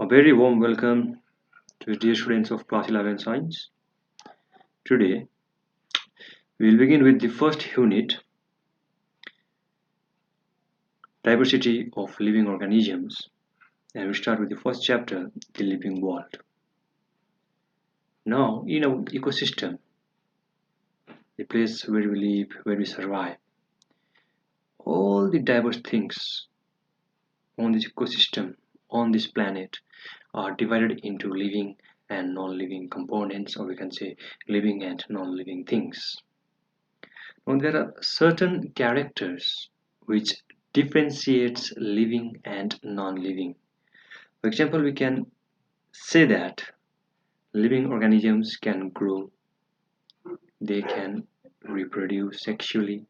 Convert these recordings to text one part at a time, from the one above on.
A very warm welcome to the dear students of class 11 science. Today we will begin with the first unit, diversity of living organisms, and we start with the first chapter, the living world. Now in our ecosystem, the place where we live, where we survive, all the diverse things on this ecosystem, on this planet, are divided into living and non-living components, or we can say living and non-living things. Now there are certain characters which differentiates living and non-living. For example, we can say that living organisms can grow, they can reproduce sexually,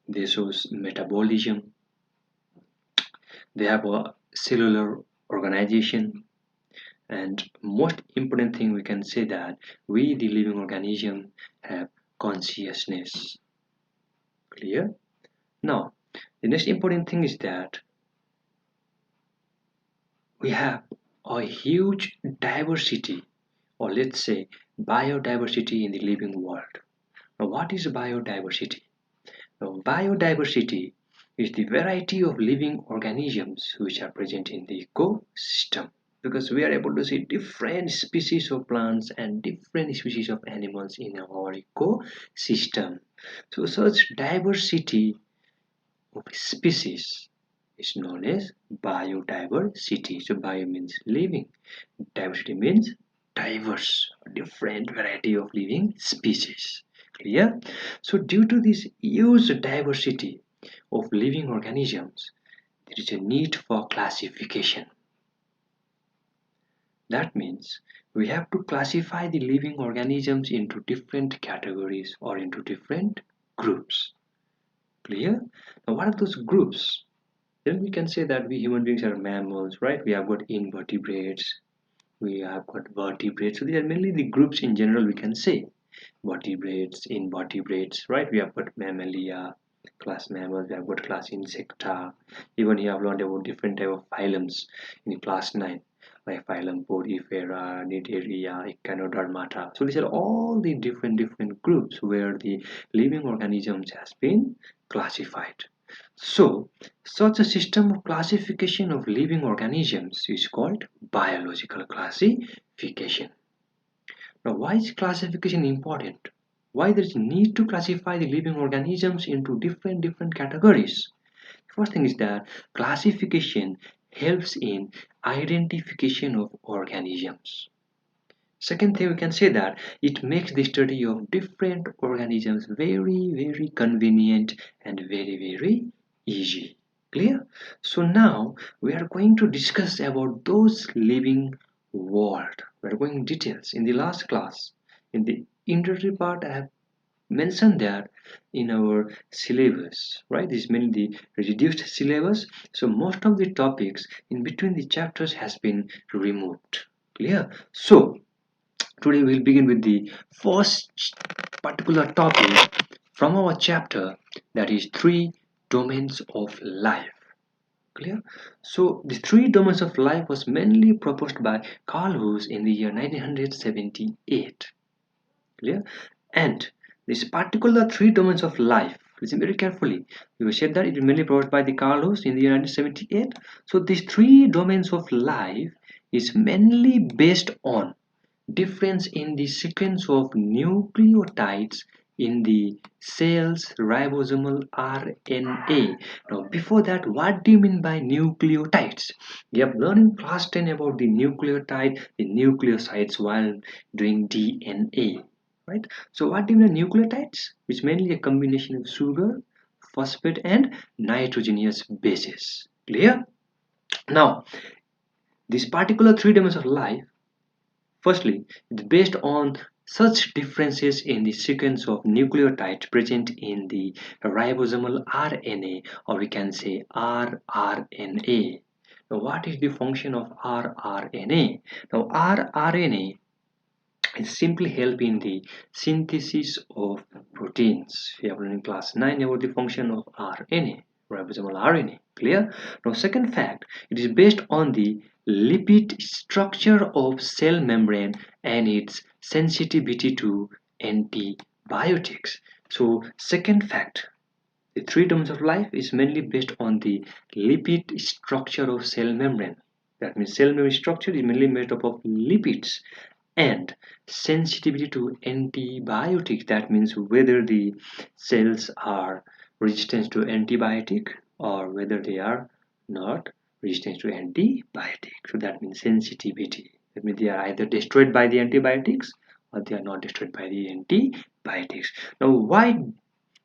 they show metabolism, they have a cellular organization, and most important thing we can say that we the living organism have consciousness. Clear? Now the next important thing is that we have a huge diversity, or let's say biodiversity in the living world. Now what is biodiversity? Now biodiversity is the variety of living organisms which are present in the ecosystem, because we are able to see different species of plants and different species of animals in our ecosystem. So such diversity of species is known as biodiversity. So bio means living, diversity means diverse, different variety of living species. Clear? So due to this huge diversity of living organisms, there is a need for classification. That means we have to classify the living organisms into different categories or into different groups. Clear? Now what are those groups? Then we can say that we human beings are mammals, right? We have got invertebrates, we have got vertebrates. So these are mainly the groups in general we can say. Vertebrates, invertebrates, right? We have got mammalia, class mammals, we have got class insecta. Even you have learned about different type of phylums in class 9, like phylum Porifera, Cnidaria, Echinodermata. So these are all the different groups where the living organisms has been classified. So such a system of classification of living organisms is called biological classification. Now, why is classification important? Why there is need to classify the living organisms into different categories? First thing is that classification helps in identification of organisms. Second thing, we can say that it makes the study of different organisms very convenient and very easy. Clear? So now we are going to discuss about those living world. We are going details. In the last class, in the introductory part, I have mentioned that in our syllabus, right? This is mainly the reduced syllabus. So most of the topics in between the chapters has been removed. Clear? So today we'll begin with the first particular topic from our chapter, that is three domains of life. Clear? So the three domains of life was mainly proposed by Carl Huss in the year 1978. Clear? And this particular three domains of life, listen very carefully, we said that it was mainly proposed by the Carl Huss in the year 1978. So these three domains of life is mainly based on difference in the sequence of nucleotides in the cell's ribosomal RNA. Now before that, what do you mean by nucleotides? We have learned in class 10 about the nucleotide, the nucleosides while doing DNA, right? So what do you mean by nucleotides? Which is mainly a combination of sugar, phosphate and nitrogenous bases. Clear? Now this particular three domains of life, firstly, it's based on such differences in the sequence of nucleotides present in the ribosomal RNA, or we can say rRNA. Now, what is the function of rRNA? Now, rRNA is simply help in the synthesis of proteins. We have learned in class 9 about the function of RNA, ribosomal RNA. Clear? Now, second fact, it is based on the lipid structure of cell membrane and its sensitivity to antibiotics. So, second fact, the three domains of life is mainly based on the lipid structure of cell membrane. That means cell membrane structure is mainly made up of lipids and sensitivity to antibiotics. That means whether the cells are resistant to antibiotic or whether they are not resistant to antibiotic. So that means sensitivity. That means they are either destroyed by the antibiotics or they are not destroyed by the antibiotics. Now, why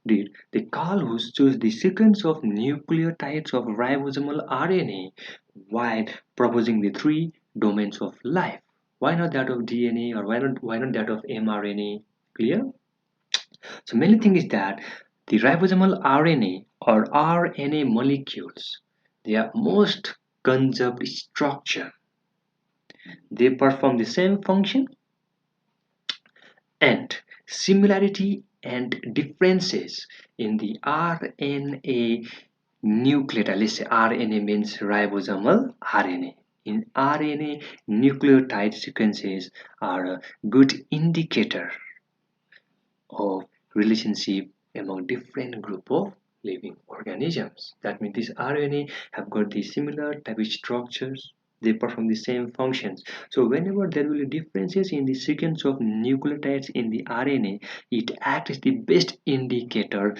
did the Carl Hus choose the sequence of nucleotides of ribosomal RNA while proposing the three domains of life? Why not that of DNA, or why not that of mRNA? Clear? So mainly thing is that the ribosomal RNA or RNA molecules, they are most conserved structure. They perform the same function, and similarity and differences in the RNA nucleotide. Let's say RNA means ribosomal RNA. In RNA, nucleotide sequences are a good indicator of relationship among different group of living organisms. That means these RNA have got the similar type of structures. They perform the same functions. So whenever there will be differences in the sequence of nucleotides in the RNA, it acts as the best indicator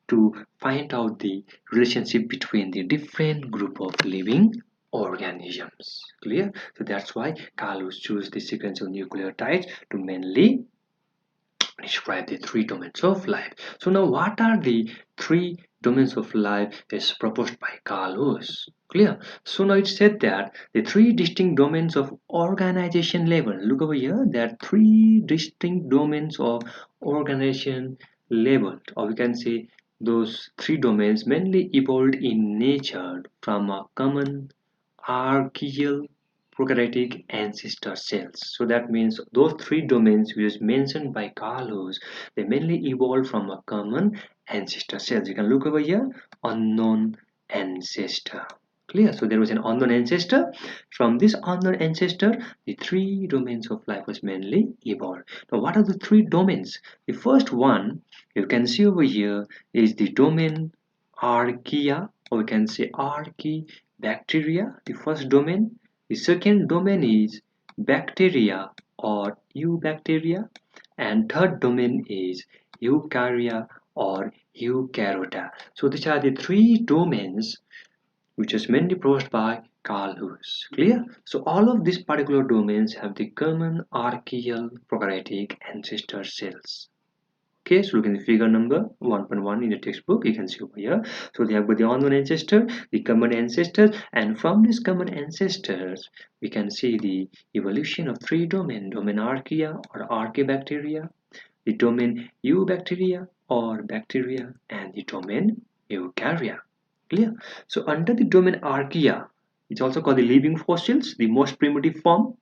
to find out the relationship between the different group of living organisms. Clear? So that's why Carlos chose the sequence of nucleotides to mainly describe the three domains of life. So now what are the three domains of life as proposed by Carlos? Clear? So now it said that the three distinct domains of organization level. Look over here, there are three distinct domains of organization level, or we can say those three domains mainly evolved in nature from a common archaeal prokaryotic ancestor cells. So that means those three domains which is mentioned by Carlos, they mainly evolved from a common ancestor cells. You can look over here, unknown ancestor. Clear? So there was an unknown ancestor. From this unknown ancestor, the three domains of life was mainly evolved. Now, what are the three domains? The first one you can see over here is the domain Archaea, or we can say Archaebacteria, the first domain. The second domain is bacteria or eubacteria, and third domain is eukarya or eukaryote. So these are the three domains which is mainly proposed by Carl Lewis. Clear? So all of these particular domains have the common archaeal prokaryotic ancestor cells. Okay, so look in the figure number 1.1 in the textbook, you can see over here. So they have got the unknown ancestor, the common ancestors, and from these common ancestors, we can see the evolution of three domain Archaea or Archaebacteria, the domain Eubacteria or bacteria, and the domain Eukarya. Clear? So under the domain Archaea, it's also called the living fossils, the most primitive form.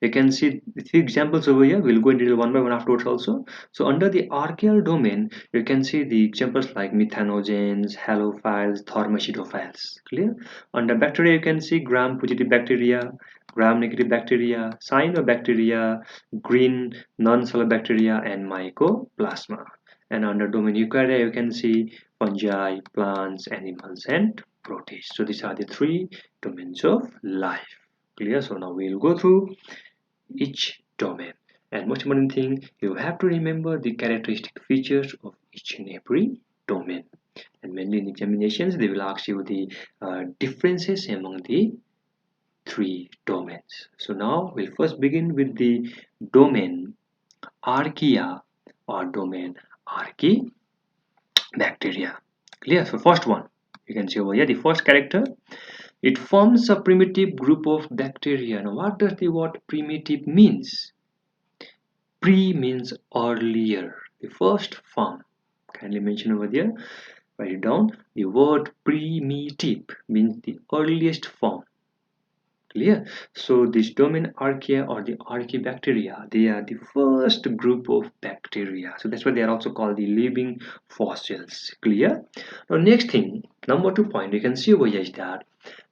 You can see the three examples over here. We'll go into detail one by one afterwards also. So under the archaeal domain, you can see the examples like methanogens, halophiles, thermocidophiles. Clear? Under bacteria, you can see gram-positive bacteria, gram-negative bacteria, cyanobacteria, green non-cellular bacteria, and mycoplasma. And under domain eukarya, you can see fungi, plants, animals, and protists. So these are the three domains of life. Clear? So now we'll go through each domain, and most important thing, you have to remember the characteristic features of each and every domain. And mainly in examinations they will ask you the differences among the three domains. So now we'll first begin with the domain Archaea or domain Archaebacteria. Clear? So first one, you can see over here the first character, it forms a primitive group of bacteria. Now, what does the word primitive means? Pre means earlier, the first form. Kindly mention over there, write it down. The word primitive means the earliest form. Clear? So this domain Archaea or the Archaebacteria, they are the first group of bacteria. So that's why they are also called the living fossils. Clear? Now next thing, number 2 point, you can see over here is that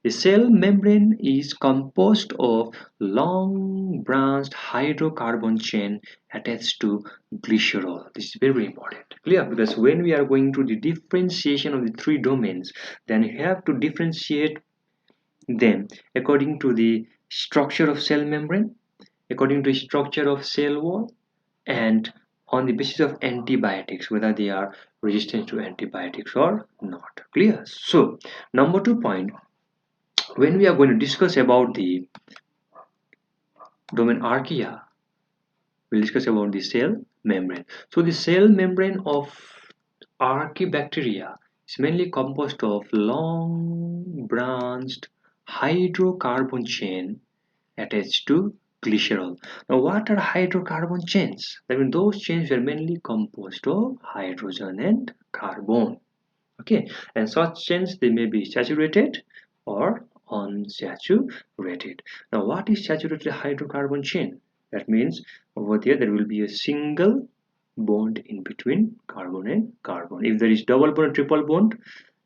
the cell membrane is composed of long branched hydrocarbon chain attached to glycerol. This is very important. Clear? Because when we are going to the differentiation of the three domains, then you have to differentiate them according to the structure of cell membrane, according to the structure of cell wall, and on the basis of antibiotics, whether they are resistant to antibiotics or not. Clear? So number 2 point, when we are going to discuss about the domain Archaea, we'll discuss about the cell membrane. So the cell membrane of Archaebacteria is mainly composed of long branched hydrocarbon chain attached to glycerol. Now what are hydrocarbon chains? I mean those chains are mainly composed of hydrogen and carbon. Okay, and such chains, they may be saturated or unsaturated. Now what is saturated hydrocarbon chain? That means over there will be a single bond in between carbon and carbon. If there is double bond or triple bond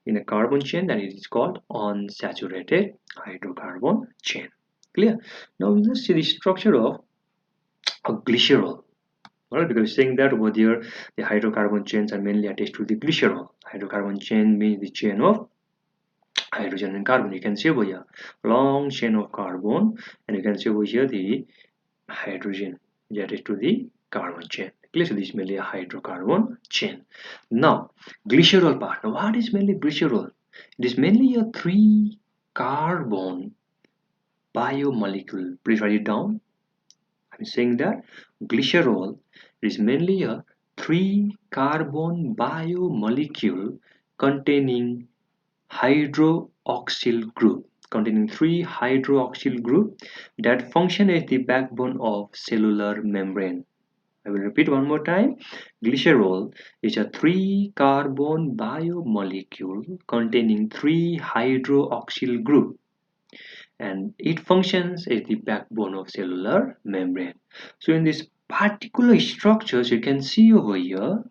in a carbon chain, then it is called unsaturated hydrocarbon chain. Clear? Now let's see the structure of a glycerol. Alright, because saying that over there the hydrocarbon chains are mainly attached to the glycerol. Hydrocarbon chain means the chain of hydrogen and carbon. You can see over here long chain of carbon, and you can see over here the hydrogen attached to the carbon chain. Clear? So this is mainly a hydrocarbon chain. Now glycerol part. Now what is mainly glycerol? It is mainly a 3 carbon biomolecule. Please write it down. I'm saying that glycerol is mainly a 3 carbon biomolecule containing hydroxyl group, containing 3 hydroxyl group that function as the backbone of cellular membrane. I will repeat one more time. Glycerol is a 3 carbon biomolecule containing 3 hydroxyl group, and it functions as the backbone of cellular membrane. So in this particular structures, you can see over here,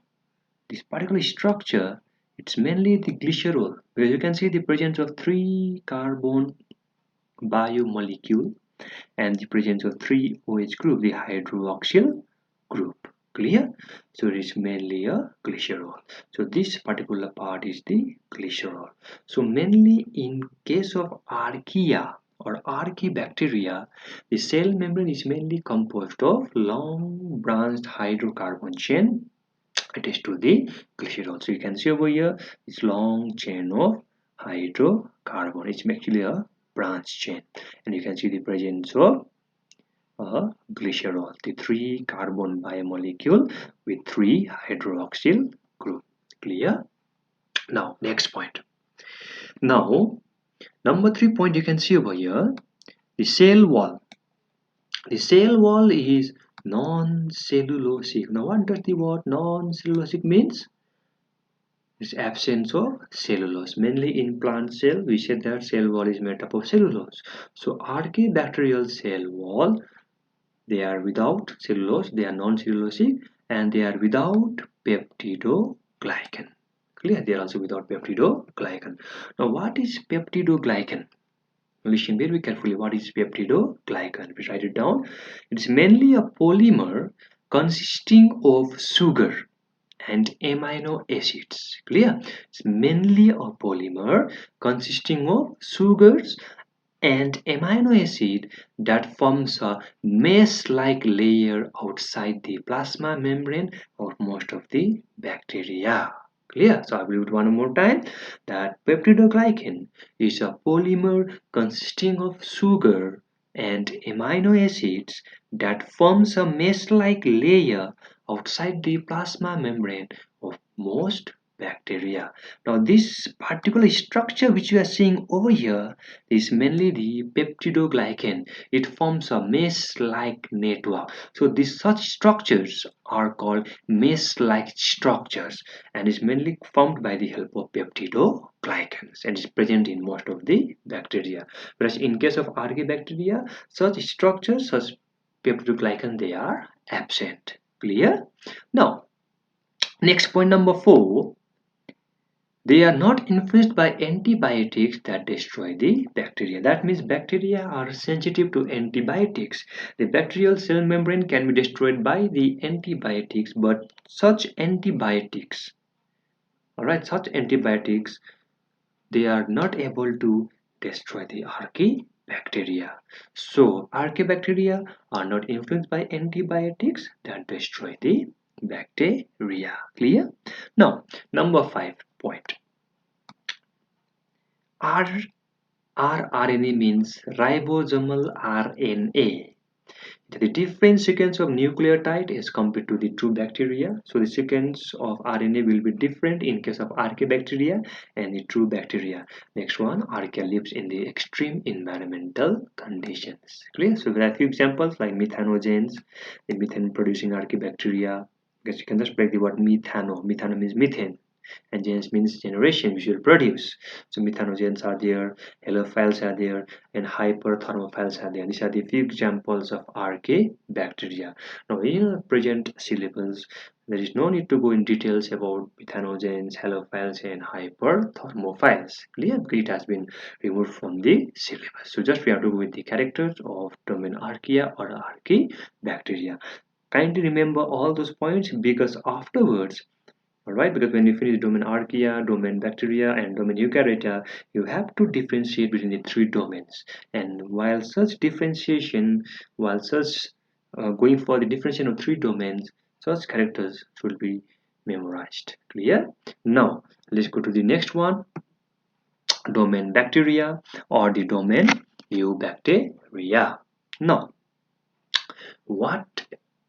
this particular structure, it's mainly the glycerol, where you can see the presence of 3 carbon biomolecule and the presence of 3 OH group, the hydroxyl group. Clear? So it is mainly a glycerol. So this particular part is the glycerol. So mainly in case of Archaea or Archaebacteria, the cell membrane is mainly composed of long branched hydrocarbon chain attached to the glycerol. So you can see over here this long chain of hydrocarbon. It's actually a branch chain, and you can see the presence of a glycerol, the 3 carbon biomolecule with 3 hydroxyl group. Clear? Now next point. Now number 3 point, you can see over here the cell wall. The cell wall is non-cellulosic. Now what does the word non-cellulosic means? It's absence of cellulose. Mainly in plant cell, we said that cell wall is made up of cellulose. So archaebacterial cell wall, they are without cellulose, they are non-cellulosic, and they are without peptidoglycan. Clear? They are also without peptidoglycan. Now what is peptidoglycan? Listen very carefully. What is peptidoglycan? Please write it down. It is mainly a polymer consisting of sugar and amino acids. Clear? It's mainly a polymer consisting of sugars and amino acid that forms a mesh-like layer outside the plasma membrane of most of the bacteria. Clear? So I will repeat one more time that peptidoglycan is a polymer consisting of sugar and amino acids that forms a mesh-like layer outside the plasma membrane of most bacteria. Now this particular structure which you are seeing over here is mainly the peptidoglycan. It forms a mesh-like network. So these such structures are called mesh-like structures and is mainly formed by the help of peptidoglycans and is present in most of the bacteria. Whereas in case of archaebacteria, such structures, such peptidoglycan, they are absent. Clear? Now, next point number 4. They are not influenced by antibiotics that destroy the bacteria. That means bacteria are sensitive to antibiotics. The bacterial cell membrane can be destroyed by the antibiotics, but such antibiotics, alright, such antibiotics, they are not able to destroy the archaebacteria. So archaebacteria are not influenced by antibiotics that destroy the bacteria. Clear? Now, number 5 point. rRNA means ribosomal RNA. The different sequence of nucleotide is compared to the true bacteria. So the sequence of RNA will be different in case of archaebacteria and the true bacteria. Next one, Archaea lives in the extreme environmental conditions. Clear? So there are a few examples like methanogens, the methane producing archaebacteria. Because you can just break the word methano. Methano means methane. And gens means generation which will produce. So methanogens are there, halophiles are there, and hyperthermophiles are there. These are the few examples of archaebacteria. Now in our present syllabus, there is no need to go in details about methanogens, halophiles, and hyperthermophiles. Clear? It has been removed from the syllabus. So just we have to go with the characters of domain Archaea or archaebacteria. Kindly remember all those points because afterwards, alright, because when you finish domain Archaea, domain bacteria, and domain Eukaryote, you have to differentiate between the 3 domains. And while such differentiation, going for the differentiation of 3 domains, such characters should be memorized. Clear? Now, let's go to the next one, domain bacteria or the domain Eubacteria. Now, what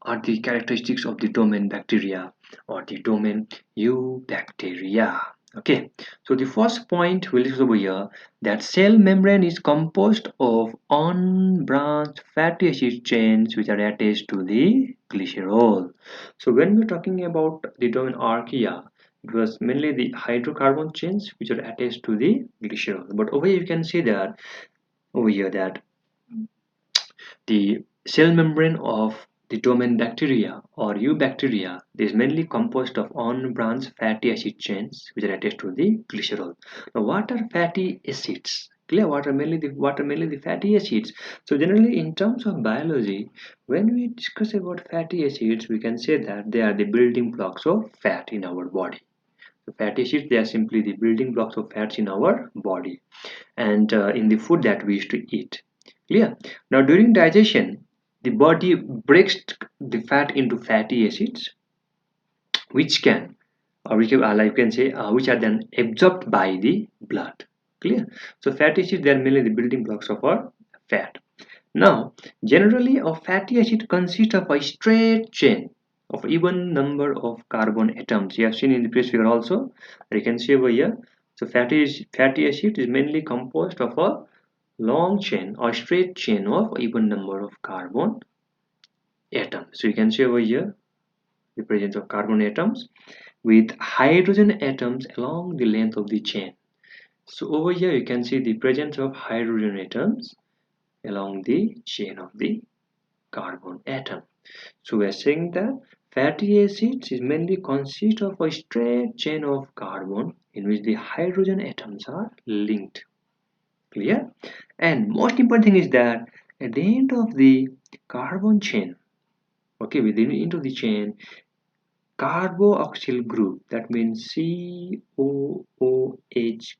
are the characteristics of the domain bacteria or the domain Eubacteria? Okay, so the first point we'll discuss over here, that cell membrane is composed of unbranched fatty acid chains which are attached to the glycerol. So when we're talking about the domain Archaea, it was mainly the hydrocarbon chains which are attached to the glycerol. But over here you can see that the cell membrane of the domain bacteria or Eubacteria is mainly composed of unbranched fatty acid chains which are attached to the glycerol. Now, what are fatty acids? Clear? What are mainly the fatty acids? So generally, in terms of biology, when we discuss about fatty acids, we can say that they are the building blocks of fat in our body. So fatty acids, they are simply the building blocks of fats in our body and in the food that we used to eat. Clear? Now during digestion, the body breaks the fat into fatty acids, which can, or which like can say, which are then absorbed by the blood. Clear? So fatty acids, they are mainly the building blocks of our fat. Now, generally, a fatty acid consists of a straight chain of even number of carbon atoms. You have seen in the previous figure also. You can see over here. So fatty acid is mainly composed of a long chain or straight chain of even number of carbon atoms. So you can see over here the presence of carbon atoms with hydrogen atoms along the length of the chain. So over here you can see the presence of hydrogen atoms along the chain of the carbon atom. So we are saying that fatty acids is mainly consist of a straight chain of carbon in which the hydrogen atoms are linked. Clear? And most important thing is that at the end of the carbon chain, okay, within the end of the chain, carboxyl group, that means COOH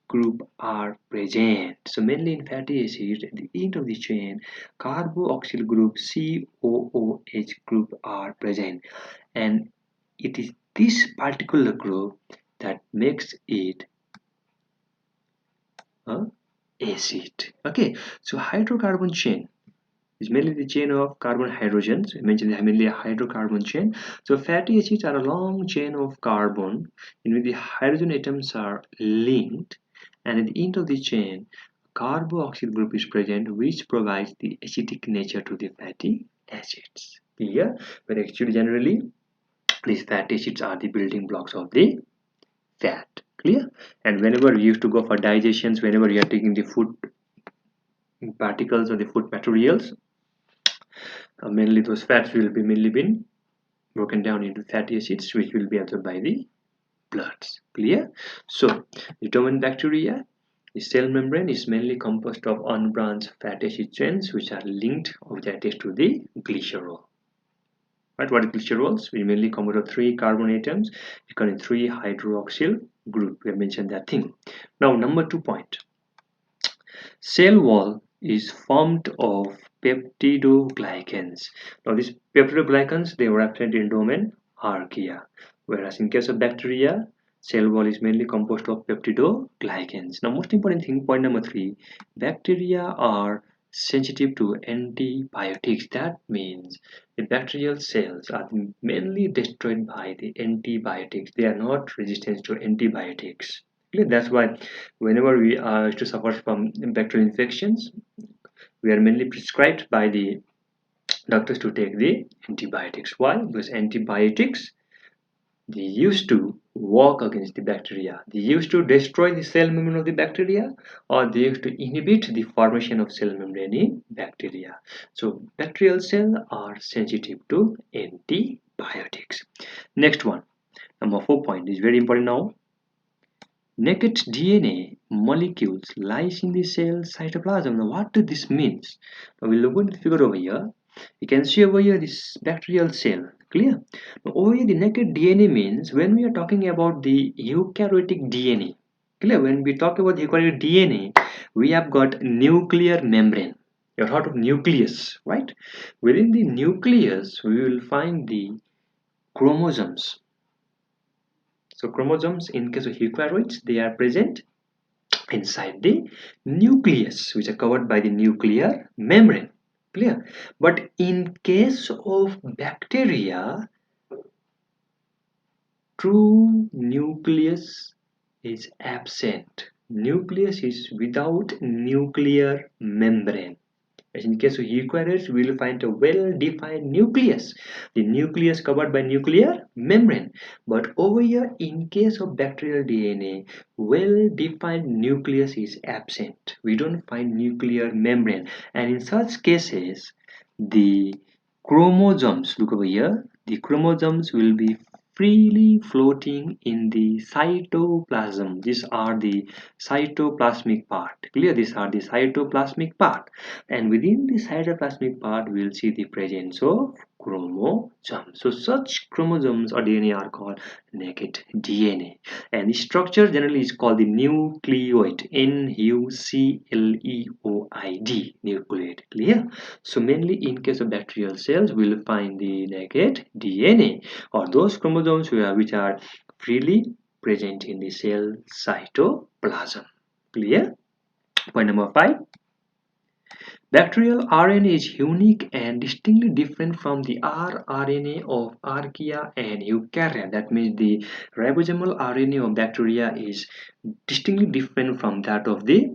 group are present. So mainly in fatty acids at the end of the chain, carboxyl group COOH group are present, and it is this particular group that makes it a acid. Okay, so hydrocarbon chain, is mainly the chain of carbon hydrogens. We mentioned mainly a hydrocarbon chain. So fatty acids are a long chain of carbon in which the hydrogen atoms are linked, and at the end of the chain, carboxyl group is present, which provides the acidic nature to the fatty acids. Clear? But actually, generally, these fatty acids are the building blocks of the fat. Clear? And whenever you used to go for digestions, whenever you are taking the food particles or the food materials, mainly those fats will be mainly been broken down into fatty acids, which will be absorbed by the bloods. Clear? So determined bacteria, the cell membrane is mainly composed of unbranched fatty acid chains which are linked or that is to the glycerol. Right? What are glycerols? We mainly composed of 3 carbon atoms becoming 3 hydroxyl group. We have mentioned that thing. Now number 2 point. Cell wall is formed of peptidoglycans. Now these peptidoglycans, they were absent in domain Archaea, whereas in case of bacteria, cell wall is mainly composed of peptidoglycans. Now most important thing, point number 3, bacteria are sensitive to antibiotics. That means the bacterial cells are mainly destroyed by the antibiotics. They are not resistant to antibiotics. That's why whenever we are to suffer from bacterial infections, we are mainly prescribed by the doctors to take the antibiotics. Why? Because antibiotics, they used to work against the bacteria. They used to destroy the cell membrane of the bacteria, or they used to inhibit the formation of cell membrane in bacteria. So bacterial cells are sensitive to antibiotics. Next one, number 4 point is very important now. Naked DNA molecules lies in the cell cytoplasm. Now what does this mean? Now we'll look at the figure over here. You can see over here this bacterial cell. Clear? Now over here the naked DNA means when we are talking about the eukaryotic DNA. Clear? When we talk about the eukaryotic DNA, we have got nuclear membrane. You have heard of nucleus, right? Within the nucleus, we will find the chromosomes. So chromosomes in case of eukaryotes, they are present inside the nucleus, which are covered by the nuclear membrane. Clear? But in case of bacteria, true nucleus is absent. Nucleus is without nuclear membrane. As in case of eukaryotes, we will find a well-defined nucleus. The nucleus covered by nuclear membrane. But over here, in case of bacterial DNA, well-defined nucleus is absent. We don't find nuclear membrane. And in such cases, the chromosomes, look over here, the chromosomes will be freely floating in the cytoplasm. These are the cytoplasmic part. Clear? These are the cytoplasmic part. And within the cytoplasmic part, we will see the presence of chromosomes. So such chromosomes or DNA are called naked DNA. And the structure generally is called the nucleoid. Nucleoid. Nucleoid. Clear? So mainly in case of bacterial cells, we will find the naked DNA, or those chromosomes which are freely present in the cell cytoplasm. Clear? Point number 5. Bacterial RNA is unique and distinctly different from the rRNA of Archaea and Eukarya. That means the ribosomal RNA of bacteria is distinctly different from that of the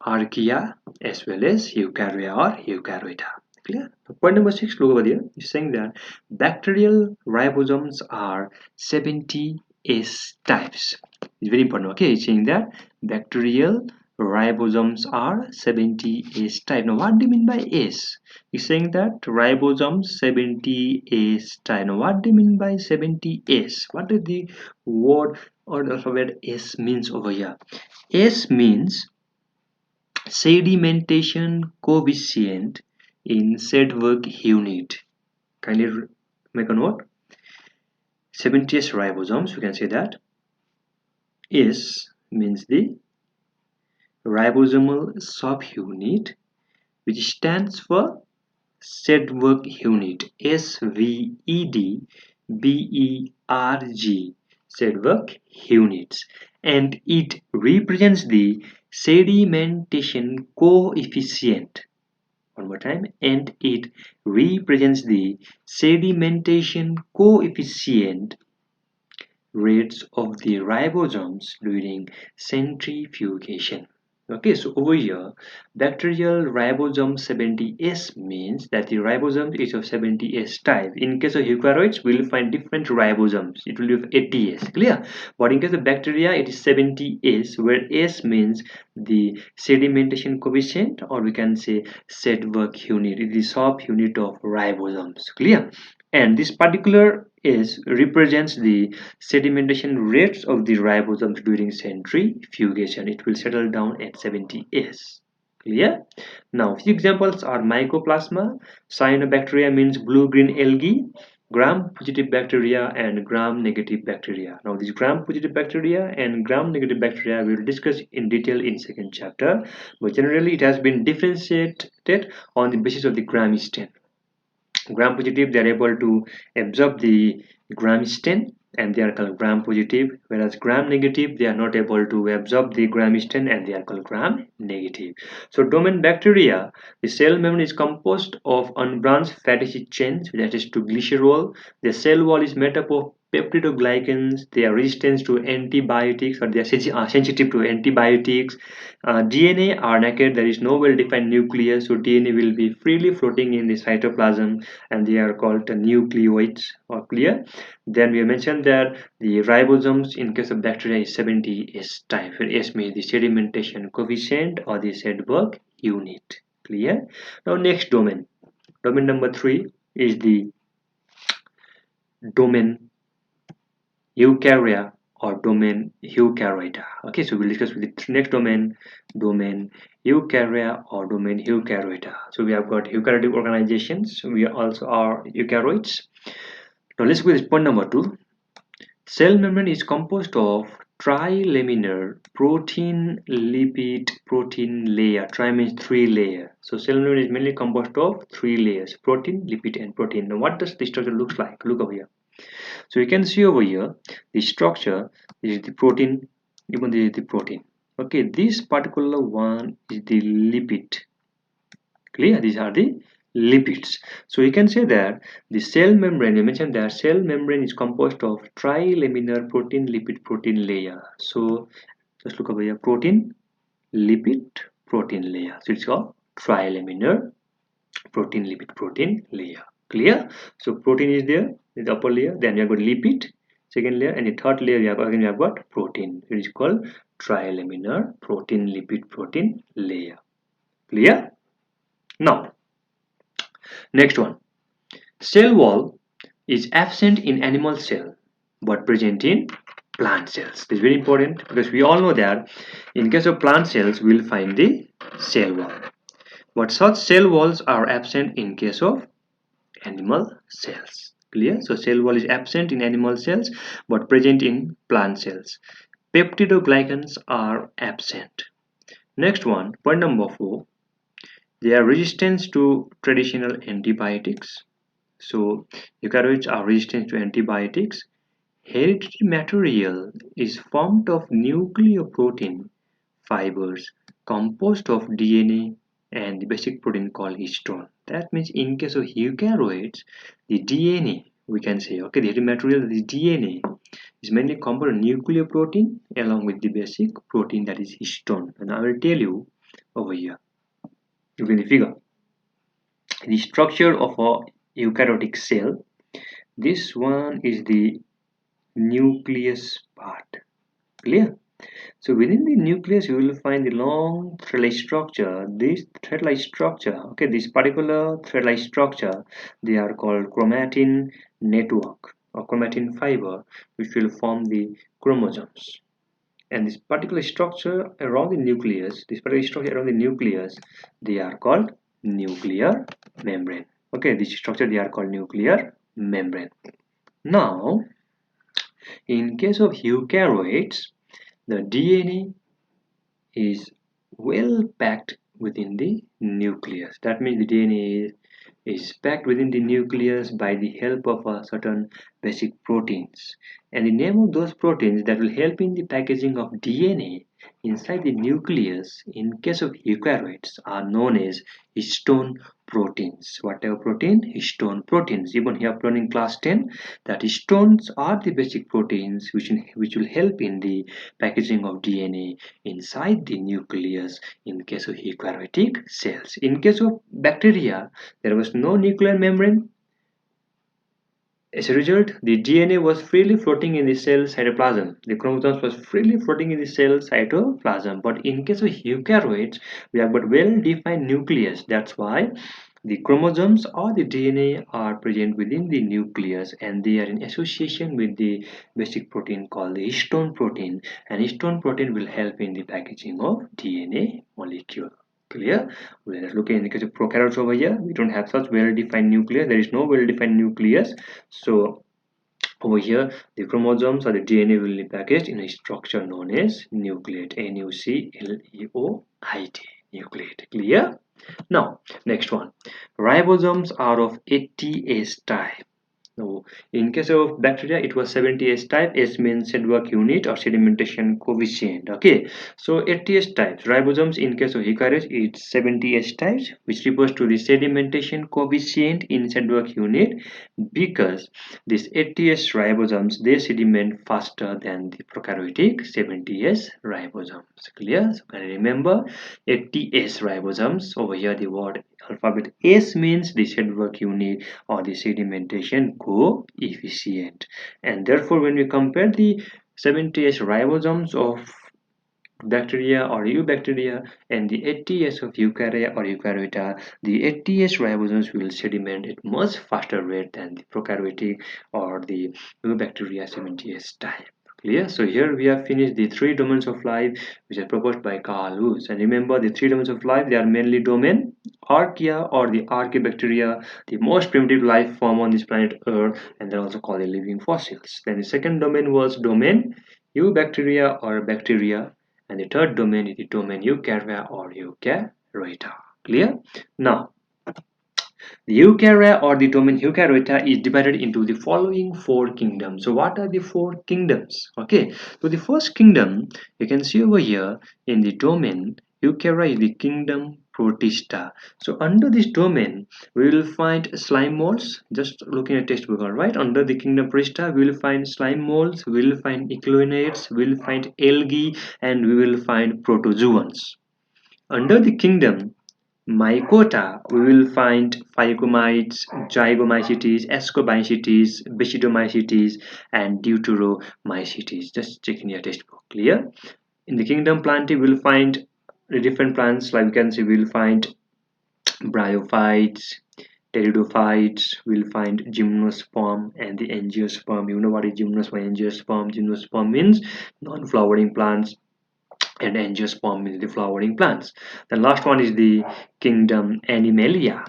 Archaea as well as Eukarya or Eukaryote. Clear? Point number 6, look over there. It's saying that bacterial ribosomes are 70 S types. It's very important. Okay, it's saying that bacterial ribosomes are 70 S type. Now, what do you mean by S? It's saying that ribosomes 70 S type. Now, what do you mean by 70 S? What does the word or the alphabet S means over here? S means sedimentation coefficient in Sedgwick unit. Kindly make a note. 70S ribosomes, we can say that. S means the ribosomal subunit, which stands for Sedgwick unit. SVEDBERG, Sedgwick units, and it represents the sedimentation coefficient. One more time. And it represents the sedimentation coefficient rates of the ribosomes during centrifugation. Okay, so over here, bacterial ribosome 70S means that the ribosome is of 70S type. In case of eukaryotes, we will find different ribosomes. It will be of 80S, clear? But in case of bacteria, it is 70S, where S means the sedimentation coefficient, or we can say Sedgwick unit. It is subunit of ribosomes, clear? And this particular S represents the sedimentation rates of the ribosomes during centrifugation. It will settle down at 70S. Clear? Now, few examples are mycoplasma, cyanobacteria means blue-green algae, gram-positive bacteria, and gram-negative bacteria. Now, these gram-positive bacteria and gram-negative bacteria we will discuss in detail in second chapter, but generally it has been differentiated on the basis of the gram stain. Gram positive, they are able to absorb the gram stain and they are called gram positive, whereas gram negative, they are not able to absorb the gram stain and they are called gram negative. So domain bacteria, the cell membrane is composed of unbranched fatty acid chains that is to glycerol. The cell wall is made up of peptidoglycans. They are resistant to antibiotics, or they are sensitive to antibiotics. DNA are naked, there is no well-defined nucleus, so DNA will be freely floating in the cytoplasm and they are called the nucleoids, or clear. Then we mentioned that the ribosomes in case of bacteria is 70S type, where S means the sedimentation coefficient or the Sedgwick unit, clear. Now next domain number 3 is the domain Eukarya or domain Eukaryote. Okay, so we'll discuss with the next domain Eukarya or domain Eukaryote. So we have got eukaryotic organizations. We also are eukaryotes. Now let's go with point number 2. Cell membrane is composed of trilaminar protein lipid protein layer. Tri means 3 layer. So cell membrane is mainly composed of 3 layers: protein, lipid, and protein. Now what does the structure looks like? Look over here. So you can see over here the structure is the protein, even this is the protein. Okay, this particular one is the lipid. Clear? These are the lipids. So you can say that the cell membrane, you mentioned that cell membrane is composed of trilaminar protein lipid protein layer. So just look over here, protein lipid protein layer. So it's called trilaminar protein lipid protein layer. Clear? So protein is there in the upper layer, then you have got lipid second layer, and the third layer you have got protein. It is called trilaminar protein lipid protein layer. Clear? Now next one, cell wall is absent in animal cell but present in plant cells. This is very important because we all know that in case of plant cells we will find the cell wall, but such cell walls are absent in case of animal cells. Clear? So cell wall is absent in animal cells but present in plant cells. Peptidoglycans are absent. Next one, point number 4, they are resistant to traditional antibiotics. So eukaryotes are resistant to antibiotics. Hereditary material is formed of nucleoprotein fibers composed of DNA and the basic protein called histone. That means in case of eukaryotes, the DNA, we can say, okay, the material, the DNA is mainly composed of nucleoprotein along with the basic protein, that is histone. And I will tell you over here, in the figure, the structure of a eukaryotic cell. This one is the nucleus part. Clear? So within the nucleus you will find the long thread-like structure. This thread-like structure, okay, this particular thread-like structure, they are called chromatin network or chromatin fiber, which will form the chromosomes. And this particular structure around the nucleus, they are called nuclear membrane. Okay, this structure they are called nuclear membrane. Now in case of eukaryotes, the DNA is well packed within the nucleus. That means the DNA is packed within the nucleus by the help of a certain basic proteins. And the name of those proteins that will help in the packaging of DNA, inside the nucleus, in case of eukaryotes, are known as histone proteins. Whatever protein? Histone proteins. Even here learning class 10 that histones are the basic proteins which will help in the packaging of DNA inside the nucleus in case of eukaryotic cells. In case of bacteria, there was no nuclear membrane. As a result, the DNA was freely floating in the cell cytoplasm. The chromosomes was freely floating in the cell cytoplasm. But in case of eukaryotes, we have got well-defined nucleus. That's why the chromosomes or the DNA are present within the nucleus and they are in association with the basic protein called the histone protein. And histone protein will help in the packaging of DNA molecule. Clear? Let's look in the case of prokaryotes over here. We don't have such well-defined nucleus. There is no well-defined nucleus. So over here, the chromosomes or the DNA will be packaged in a structure known as nucleate. Nucleate. Nucleate. Clear? Now, next one. Ribosomes are of ATS type. Now, in case of bacteria, it was 70S type. S means Sedgwick unit or sedimentation coefficient. Okay, so 80S types. Ribosomes in case of eukaryotes, it's 70S types, which refers to the sedimentation coefficient in Sedgwick unit because these 80S ribosomes they sediment faster than the prokaryotic 70S ribosomes. Clear? So can you remember 80S ribosomes? Over here, the word alphabet S means the Sedgwick unit or the sedimentation coefficient, and therefore when we compare the 70S ribosomes of bacteria or eubacteria and the 80S of eukarya or eukaryota, the 80S ribosomes will sediment at much faster rate than the prokaryotic or the eubacteria 70S type. Clear? So here we have finished the three domains of life which are proposed by Carl Lewis. And remember the three domains of life, they are mainly domain Archaea or the Archaebacteria, the most primitive life form on this planet Earth, and they're also called the living fossils. Then the second domain was domain Eubacteria or bacteria, and the third domain is the domain Eukarya or Eukaryota. Clear? Now, the Eukarya or the domain Eukaryota is divided into the following four kingdoms. So what are the four kingdoms? Okay, so the first kingdom you can see over here in the domain Eukarya is the kingdom Protista. So under this domain we will find slime molds. Just looking at textbook, all right. Under the kingdom Protista we will find slime molds, we will find eclonates, we will find algae, and we will find protozoans. Under the kingdom Mycota, we will find phycomites, zygomycetes, ascomycetes, basidiomycetes, and deuteromycetes. Just checking your textbook. Clear? In the kingdom Plantae, we will find the different plants. Like we can see, we will find bryophytes, pteridophytes, we will find gymnosperm and the angiosperm. You know what is gymnosperm, angiosperm? Gymnosperm means non-flowering plants, and angiosperm means the flowering plants. The last one is the kingdom Animalia,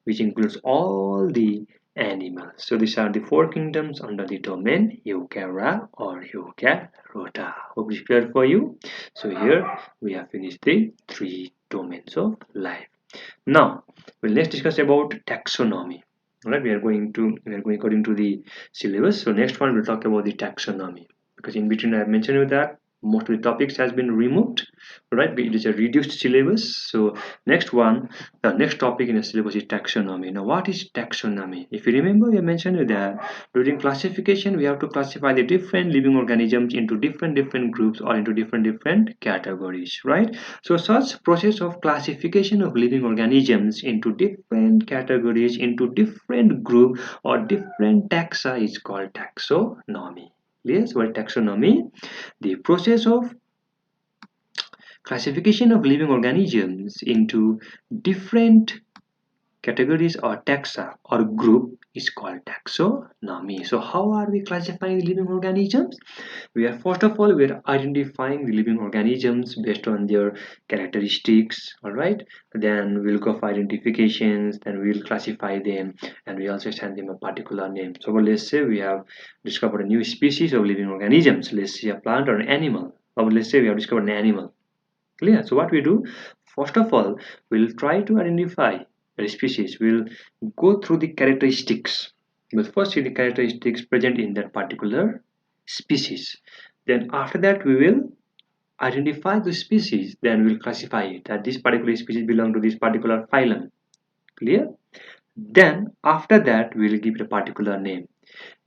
which includes all the animals. So these are the four kingdoms under the domain Eukarya or Eukaryota. Hope it's clear for you. So here we have finished the three domains of life. Now we'll next discuss about taxonomy. Alright, we are going according to the syllabus. So next one we'll talk about the taxonomy, because in between I have mentioned you that most of the topics has been removed, right? It is a reduced syllabus. So next one, the next topic in the syllabus is taxonomy. Now what is taxonomy? If you remember, we mentioned that during classification we have to classify the different living organisms into different groups or into different categories, right? So such process of classification of living organisms into different categories, into different group or different taxa is called taxonomy. Yes, what taxonomy? The process of classification of living organisms into different categories or taxa or group is called taxonomy. So how are we classifying living organisms? We are first of all we are identifying the living organisms based on their characteristics, all right. Then we'll go for identifications, then we'll classify them, and we also assign them a particular name. So let's say we have discovered a new species of living organisms. Let's say a plant or an animal, or let's say we have discovered an animal. Clear? So what we do, first of all we'll try to identify the species. We'll go through the characteristics. We'll first see the characteristics present in that particular species. Then after that we will identify the species, then we'll classify it that this particular species belong to this particular phylum. Clear? Then after that we'll give it a particular name.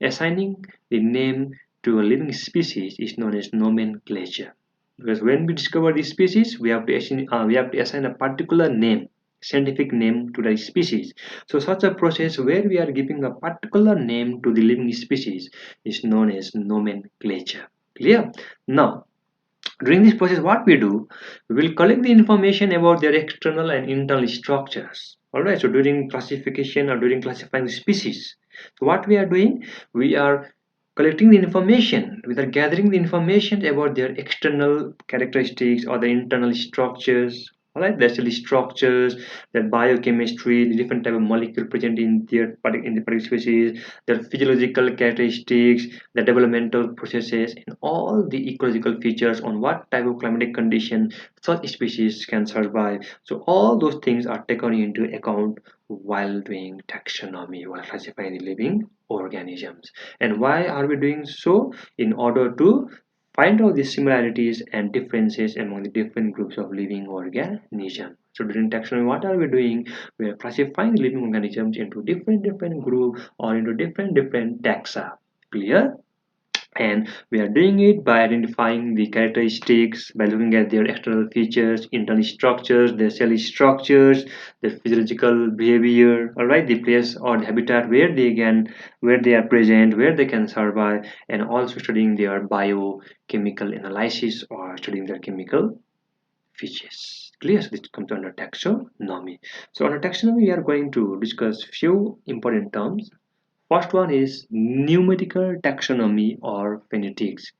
Assigning the name to a living species is known as nomenclature, because when we discover the species we have to assign a particular name, scientific name to the species. So such a process where we are giving a particular name to the living species is known as nomenclature. Clear? Now during this process, what we do, we will collect the information about their external and internal structures. Alright, so during classification or during classifying the species, so what we are doing, we are collecting the information, we are gathering the information about their external characteristics or the internal structures. Alright, the cell structures, their biochemistry, the different type of molecule present in the particular species, their physiological characteristics, the developmental processes, and all the ecological features on what type of climatic condition such species can survive. So all those things are taken into account while doing taxonomy, while classifying the living organisms. And why are we doing so? In order to find out the similarities and differences among the different groups of living organisms. So during taxonomy, what are we doing? We are classifying living organisms into different groups or into different taxa. Clear? And we are doing it by identifying the characteristics, by looking at their external features, internal structures, their cell structures, their physiological behavior, all right, the place or the habitat where they are present, where they can survive, and also studying their biochemical analysis or studying their chemical features. Clear? So this comes under taxonomy. So under taxonomy we are going to discuss few important terms. First one is numerical taxonomy or phonetics.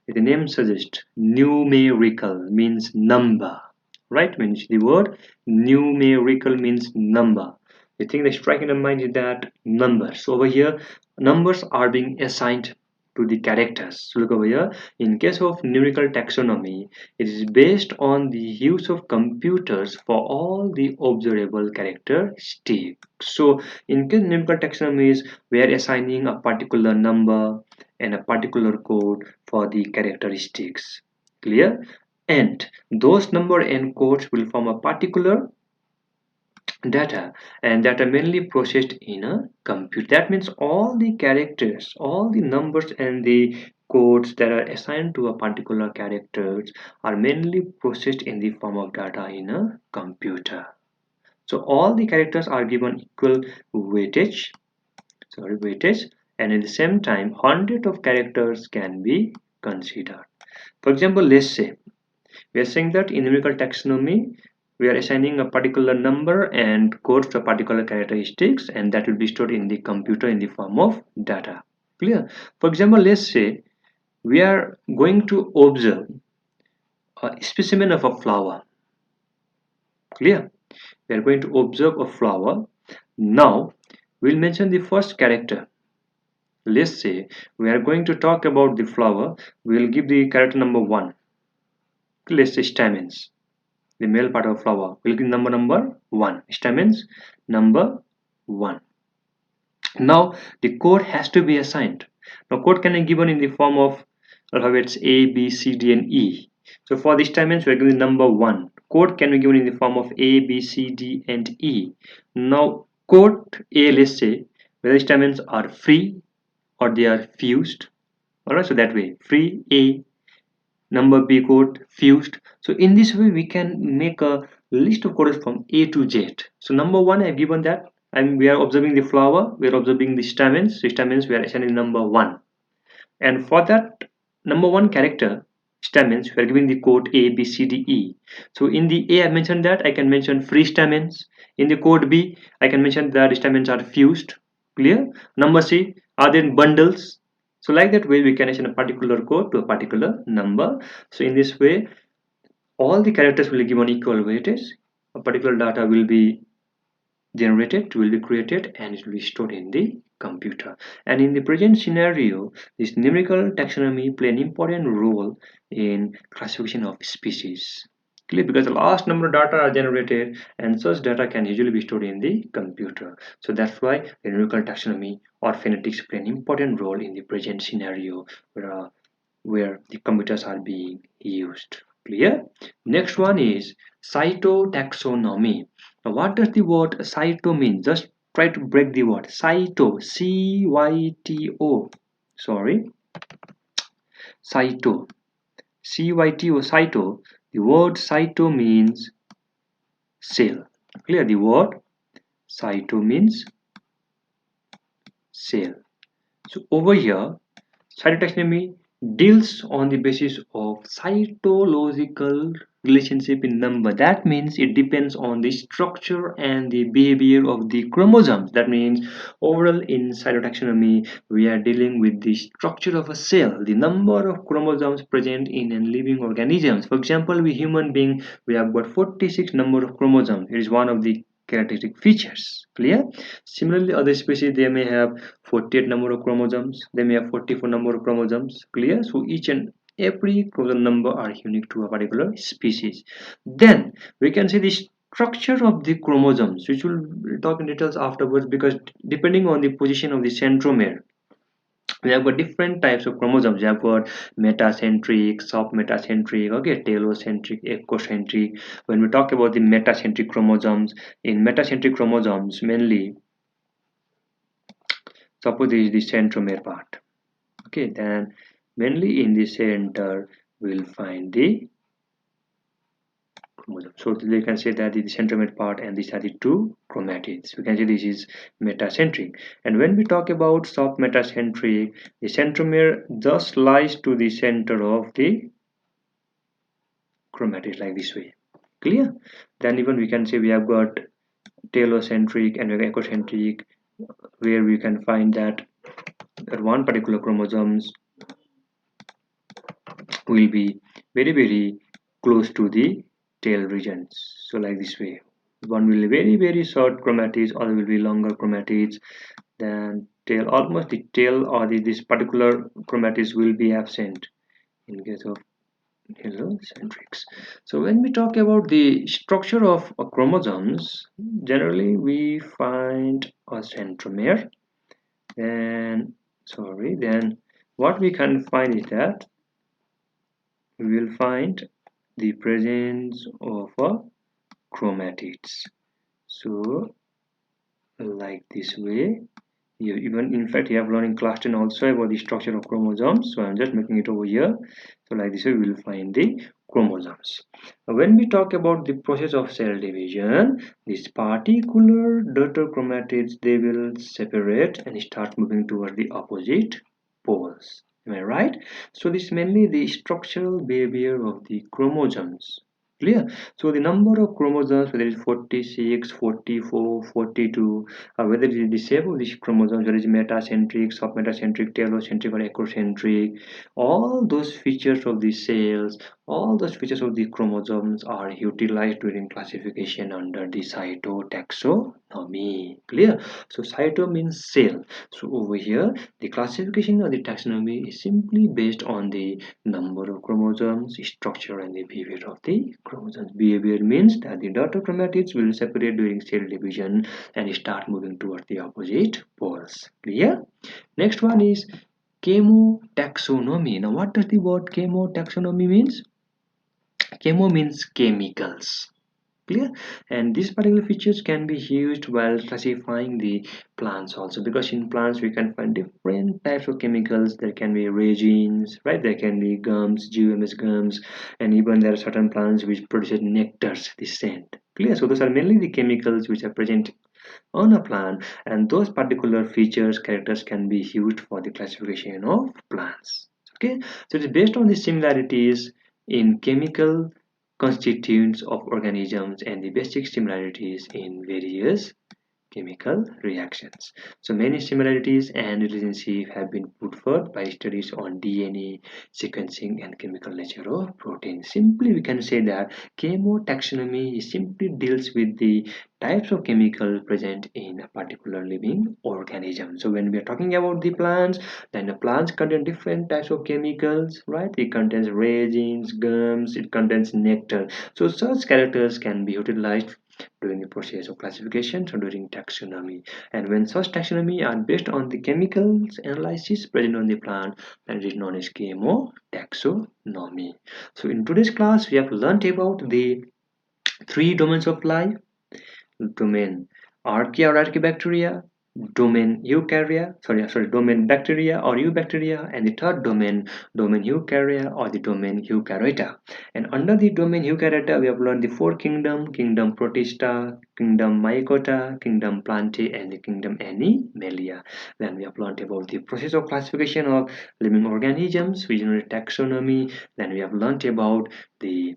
The name suggests numerical means number, right? Means the word numerical means number. The thing that's striking in the mind is that numbers. So over here, numbers are being assigned to the characters. So look over here. In case of numerical taxonomy, it is based on the use of computers for all the observable characteristics. So in case numerical taxonomy is we are assigning a particular number and a particular code for the characteristics. Clear? And those number and codes will form a particular data, and that are mainly processed in a computer. That means all the characters, all the numbers and the codes that are assigned to a particular characters are mainly processed in the form of data in a computer. So all the characters are given equal weightage, and at the same time hundred of characters can be considered. For example, let's say we are saying that in numerical taxonomy we are assigning a particular number and codes to a particular characteristics, and that will be stored in the computer in the form of data. Clear? For example, let's say we are going to observe a specimen of a flower. Clear? We are going to observe a flower. Now we'll mention the first character. Let's say we are going to talk about the flower. We'll give the character number 1. Let's say stamens. The male part of flower will give number 1. Stamens number 1. Now the code has to be assigned. Now code can be given in the form of alphabets A, B, C, D, and E. So for the stamens we are given number 1. Code can be given in the form of A, B, C, D, and E. Now code A, let's say whether stamens are free or they are fused. Alright, so that way free A, number B code fused. So in this way we can make a list of codes from A to Z. So number 1 I have given that, and we are observing the flower, we are observing the stamens. So stamens we are assigning number 1, and for that number 1 character stamens we are giving the code A, B, C, D, E. So in the A I mentioned that I can mention free stamens. In the code B I can mention that stamens are fused. Clear? Number C, are they in bundles? So like that way we can assign a particular code to a particular number. So in this way all the characters will be given equal weightage. A particular data will be generated, will be created, and it will be stored in the computer. And in the present scenario, this numerical taxonomy play an important role in classification of species. Clear? Because the large number of data are generated, and such data can usually be stored in the computer. So that's why the numerical taxonomy or phonetics play an important role in the present scenario where the computers are being used. Clear? Next one is cytotaxonomy. Now, what does the word cyto mean? Just try to break the word. Cyto, C-Y-T-O. Sorry, cyto, C-Y-T-O, cyto. The word cyto means cell. Clear? The word cyto means cell. So over here, cytotaxonomy deals on the basis of cytological relationship in number. That means it depends on the structure and the behavior of the chromosomes. That means overall in cytotaxonomy we are dealing with the structure of a cell, the number of chromosomes present in a living organisms. For example, we human being, we have got 46 number of chromosomes. It is one of the characteristic features. Clear? Similarly, other species, they may have 48 number of chromosomes, they may have 44 number of chromosomes. Clear? So each and every chromosome number are unique to a particular species. Then we can see the structure of the chromosomes, which we'll talk in details afterwards, because depending on the position of the centromere, we have got different types of chromosomes. We have got metacentric, soft metacentric, okay, telocentric, ecocentric. When we talk about the metacentric chromosomes, in metacentric chromosomes mainly, suppose this is the centromere part, okay, then mainly in the center we'll find the chromosome. So they can say that the centromere part, and these are the two chromatids. We can say this is metacentric. And when we talk about soft metacentric, the centromere just lies to the center of the chromatid, like this way. Clear? Then even we can say we have got telocentric and ecocentric, where we can find that one particular chromosomes will be very close to the tail regions. So like this way, one will be very short chromatids, other will be longer chromatids. Then tail, almost the tail or this particular chromatids will be absent in case of heliocentrics. So when we talk about the structure of chromosomes, generally we find a centromere. Then what we can find is that we will find the presence of chromatids. So like this way, even in fact you have learned in class 10 also about the structure of chromosomes, so I'm just making it over here. So like this way we will find the chromosomes. Now, when we talk about the process of cell division, these particular daughter chromatids, they will separate and start moving towards the opposite poles. Am I right? So this is mainly the structural behavior of the chromosomes. Clear? So the number of chromosomes, whether it is 46, 44, 42, or whether it is the shape of these chromosomes, whether it is metacentric, submetacentric, telocentric, or ecocentric, all those features of the cells, all those features of the chromosomes are utilized during classification under the cytotaxonomy. Clear? So cyto means cell. So over here, the classification of the taxonomy is simply based on the number of chromosomes, structure, and the behavior of the chromosomes. Behavior means that the daughter chromatids will separate during cell division and start moving towards the opposite poles. Clear? Next one is chemotaxonomy. Now, what does the word chemotaxonomy means? Chemo means chemicals. Clear? And these particular features can be used while classifying the plants also, because in plants we can find different types of chemicals. There can be resins, right? There can be gums, GMS gums, and even there are certain plants which produce nectars, the scent. Clear? So those are mainly the chemicals which are present on a plant, and those particular features, characters can be used for the classification of plants. Okay, so it is based on the similarities in chemical constituents of organisms and the basic similarities in various chemical reactions. So many similarities and relationships have been put forth by studies on DNA, sequencing, and chemical nature of proteins. Simply we can say that chemotaxonomy simply deals with the types of chemicals present in a particular living organism. So when we are talking about the plants, then the plants contain different types of chemicals, right? It contains resins, gums, it contains nectar. So such characters can be utilized during the process of classification, so during taxonomy. And when such taxonomy are based on the chemicals analysis present on the plant, then it is known as chemotaxonomy. So in today's class, we have learned about the three domains of life: domain Archaea or Archaebacteria, domain bacteria or eubacteria, and the third domain Eukarya or the domain Eukaryote. And under the domain Eukaryote, we have learned the four kingdom Protista, kingdom Mycota, kingdom Plantae, and the kingdom Animalia. Then we have learned about the process of classification of living organisms, which is taxonomy. Then we have learned about the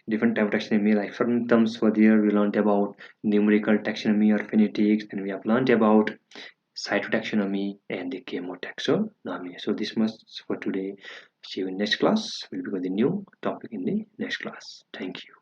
different type of taxonomy, like certain terms for there. We learned about numerical taxonomy or phonetics, and we have learned about cytotaxonomy and the chemotaxonomy. So this much for today. See you in next class. We'll be with the new topic in the next class. Thank you.